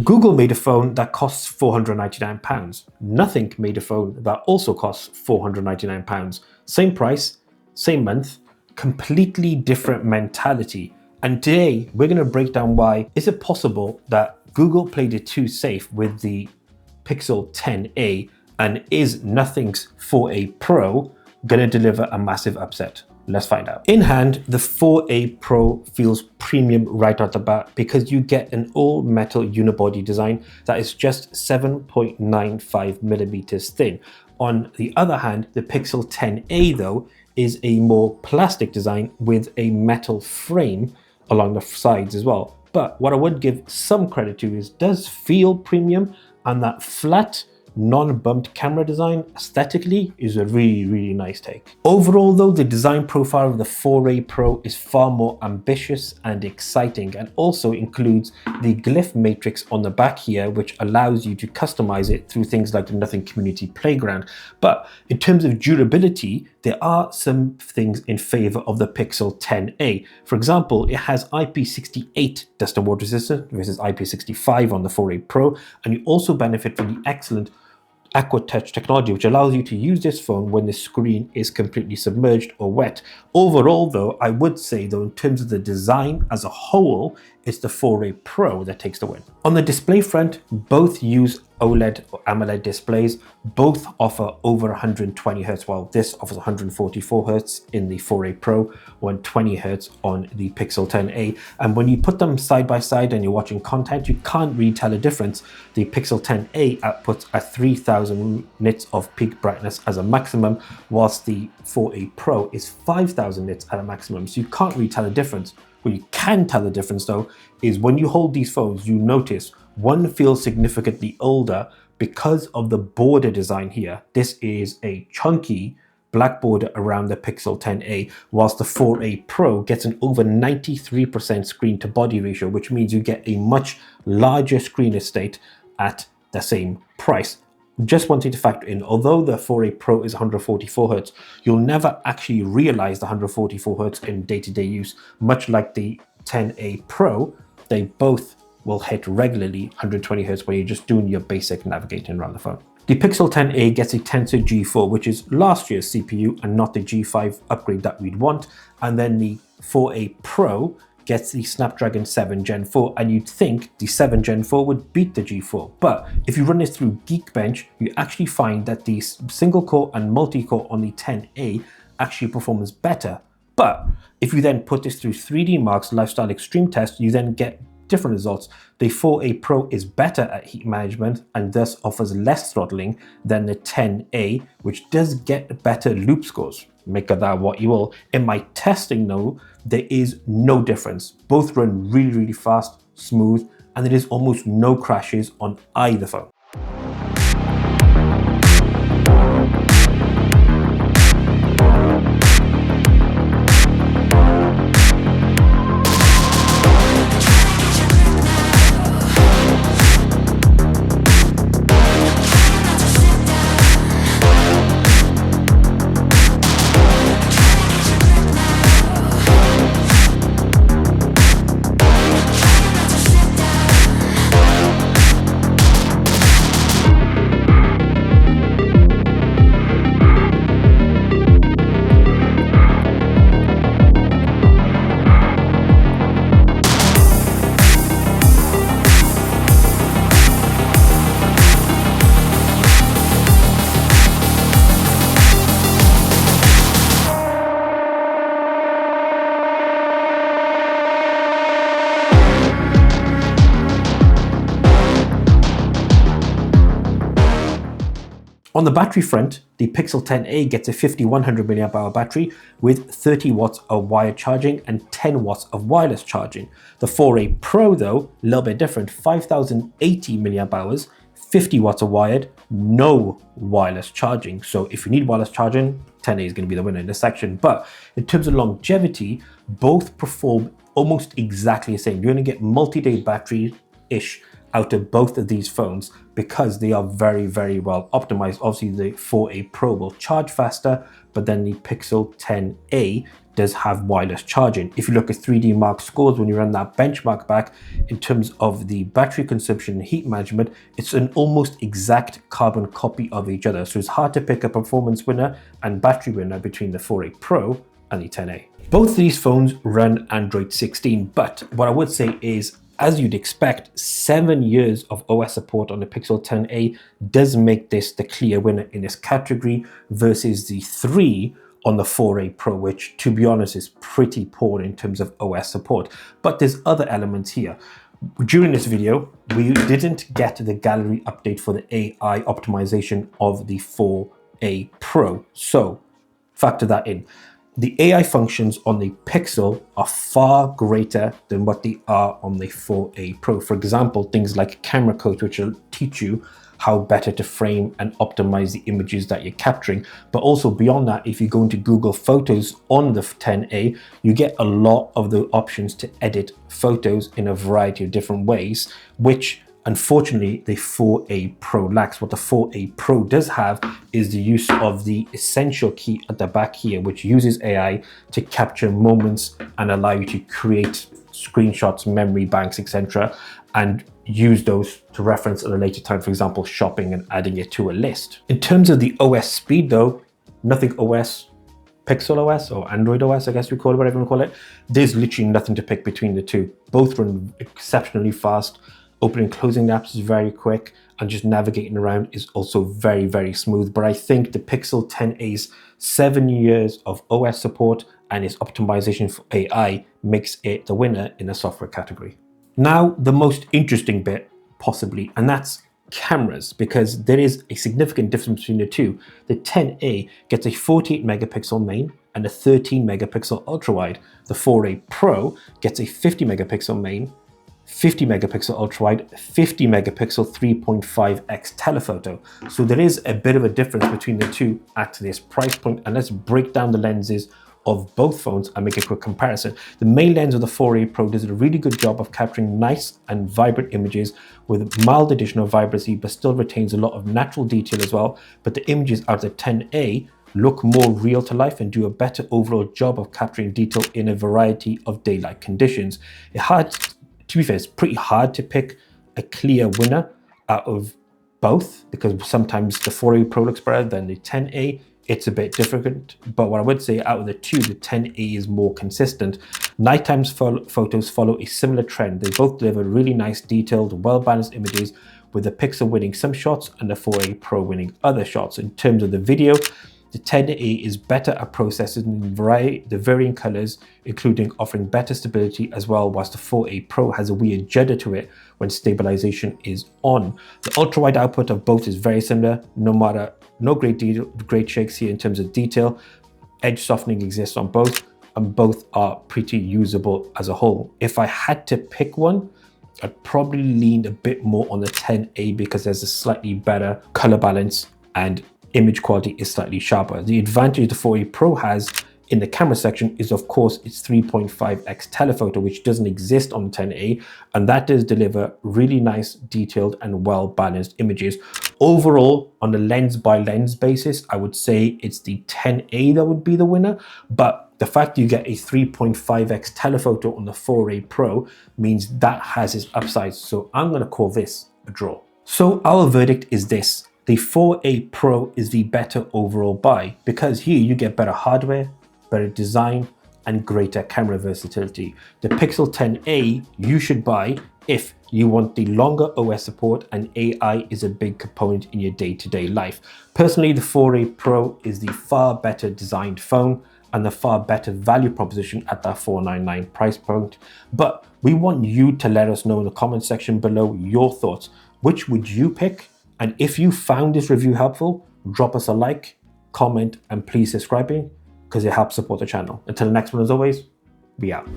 Google made a phone that costs £499. Nothing made a phone that also costs £499. Same price, same month, completely different mentality. And today we're going to break down why is it possible that Google played it too safe with the Pixel 10a, and is Nothing's 4a Pro going to deliver a massive upset? Let's find out. In hand, the 4a Pro feels premium right out the bat because you get an all metal unibody design that is just 7.95 millimeters thin. On the other hand, the Pixel 10a though is a more plastic design with a metal frame along the sides as well. But what I would give some credit to is does feel premium, and that flat non-bumped camera design aesthetically is a really nice take. Overall though, the design profile of the 4a Pro is far more ambitious and exciting, and also includes the Glyph Matrix on the back here, which allows you to customize it through things like the Nothing Community Playground. But in terms of durability, there are some things in favor of the Pixel 10a. For example, it has IP68 dust and water resistant versus IP65 on the 4a Pro, and you also benefit from the excellent Aqua Touch technology, which allows you to use this phone when the screen is completely submerged or wet. Overall though, I would say though, in terms of the design as a whole, it's the 4a Pro that takes the win. On the display front, both use OLED or AMOLED displays. Both offer over 120 Hz, while this offers 144 Hz in the 4a Pro, 120 Hz on the Pixel 10a. And when you put them side by side and you're watching content, you can't really tell a difference. The Pixel 10a outputs at 3000 nits of peak brightness as a maximum, whilst the 4a Pro is 5000 nits at a maximum. So you can't really tell a difference. What you can tell the difference though is when you hold these phones, you notice one feels significantly older because of the border design here. This is a chunky black border around the Pixel 10a, whilst the 4a Pro gets an over 93% screen to body ratio, which means you get a much larger screen estate at the same price. Just wanting to factor in, although the 4a Pro is 144 Hz, you'll never actually realize the 144 Hz in day-to-day use. Much like the 10a Pro, they both will hit regularly 120 Hz when you're just doing your basic navigating around the phone. The Pixel 10a gets a Tensor G4, which is last year's CPU and not the G5 upgrade that we'd want. And then the 4a Pro gets the Snapdragon 7 Gen 4, and you'd think the 7 Gen 4 would beat the G4. But if you run this through Geekbench, you actually find that the single core and multi-core on the 10a actually performs better. But if you then put this through 3D Mark's Lifestyle Extreme test, you then get different results. The 4a Pro is better at heat management and thus offers less throttling than the 10a, which does get better loop scores. Make of that what you will. In my testing though, there is no difference. Both run really fast, smooth, and there is almost no crashes on either phone. On the battery front, the Pixel 10a gets a 5100 mAh battery with 30 watts of wired charging and 10 watts of wireless charging. The 4a Pro though, a little bit different, 5080 mAh, 50 watts of wired, no wireless charging. So if you need wireless charging, 10a is going to be the winner in this section. But in terms of longevity, both perform almost exactly the same. You're going to get multi-day battery-ish out of both of these phones because they are very well optimized. Obviously the 4a Pro will charge faster, but then the Pixel 10a does have wireless charging. If you look at 3D Mark scores, when you run that benchmark back in terms of the battery consumption and heat management, it's an almost exact carbon copy of each other. So it's hard to pick a performance winner and battery winner between the 4A Pro and the 10A. Both of these phones run Android 16, but what I would say is, as you'd expect, 7 years of OS support on the Pixel 10a does make this the clear winner in this category versus the 3 on the 4A Pro, which, to be honest, is pretty poor in terms of OS support. But there's other elements here. During this video, we didn't get the gallery update for the AI optimization of the 4A Pro, so factor that in. The AI functions on the Pixel are far greater than what they are on the 4A Pro. For example, things like camera coach, which will teach you how better to frame and optimize the images that you're capturing. But also beyond that, if you go into Google Photos on the 10A, you get a lot of the options to edit photos in a variety of different ways, which unfortunately the 4A Pro lacks. What the 4A Pro does have is the use of the essential key at the back here, which uses AI to capture moments and allow you to create screenshots, memory banks, etc., and use those to reference at a later time, for example, shopping and adding it to a list. In terms of the OS speed though, nothing OS, Pixel OS or Android OS, I guess we call it, whatever you call it, there's literally nothing to pick between the two. Both run exceptionally fast. Opening and closing the apps is very quick, and just navigating around is also very, very smooth. But I think the Pixel 10a's 7 years of OS support and its optimization for AI makes it the winner in the software category. Now, the most interesting bit, possibly, and that's cameras, because there is a significant difference between the two. The 10A gets a 48 megapixel main and a 13 megapixel ultra wide. The 4A Pro gets a 50 megapixel main, 50 megapixel ultra wide, 50 megapixel 3.5x telephoto. So there is a bit of a difference between the two at this price point, and let's break down the lenses of both phones and make a quick comparison. The main lens of the 4A Pro does a really good job of capturing nice and vibrant images with mild additional vibrancy, but still retains a lot of natural detail as well. But the images out of the 10A look more real to life and do a better overall job of capturing detail in a variety of daylight conditions. To be fair, it's pretty hard to pick a clear winner out of both, because sometimes the 4A Pro looks better than the 10A. It's a bit different, but what I would say out of the two, the 10A is more consistent. Nighttime photos follow a similar trend. They both deliver really nice, detailed, well-balanced images, with the Pixel winning some shots and the 4A Pro winning other shots. In terms of the video, the 10A is better at processing the varying colors, including offering better stability as well, whilst the 4A Pro has a weird judder to it when stabilization is on. The ultra-wide output of both is very similar, no great shakes here in terms of detail. Edge softening exists on both, and both are pretty usable as a whole. If I had to pick one, I'd probably lean a bit more on the 10A because there's a slightly better color balance and image quality is slightly sharper. The advantage the 4A Pro has in the camera section is, of course, its 3.5x telephoto, which doesn't exist on the 10A, and that does deliver really nice, detailed, and well-balanced images. Overall, on a lens-by-lens basis, I would say it's the 10A that would be the winner, but the fact you get a 3.5x telephoto on the 4A Pro means that has its upsides, so I'm going to call this a draw. So our verdict is this. The 4A Pro is the better overall buy, because here you get better hardware, better design, and greater camera versatility. The Pixel 10A you should buy if you want the longer OS support and AI is a big component in your day-to-day life. Personally, the 4A Pro is the far better designed phone and the far better value proposition at that $499 price point. But we want you to let us know in the comment section below your thoughts. Which would you pick? And if you found this review helpful, drop us a like, comment, and please subscribe, because it helps support the channel. Until the next one, as always, we out.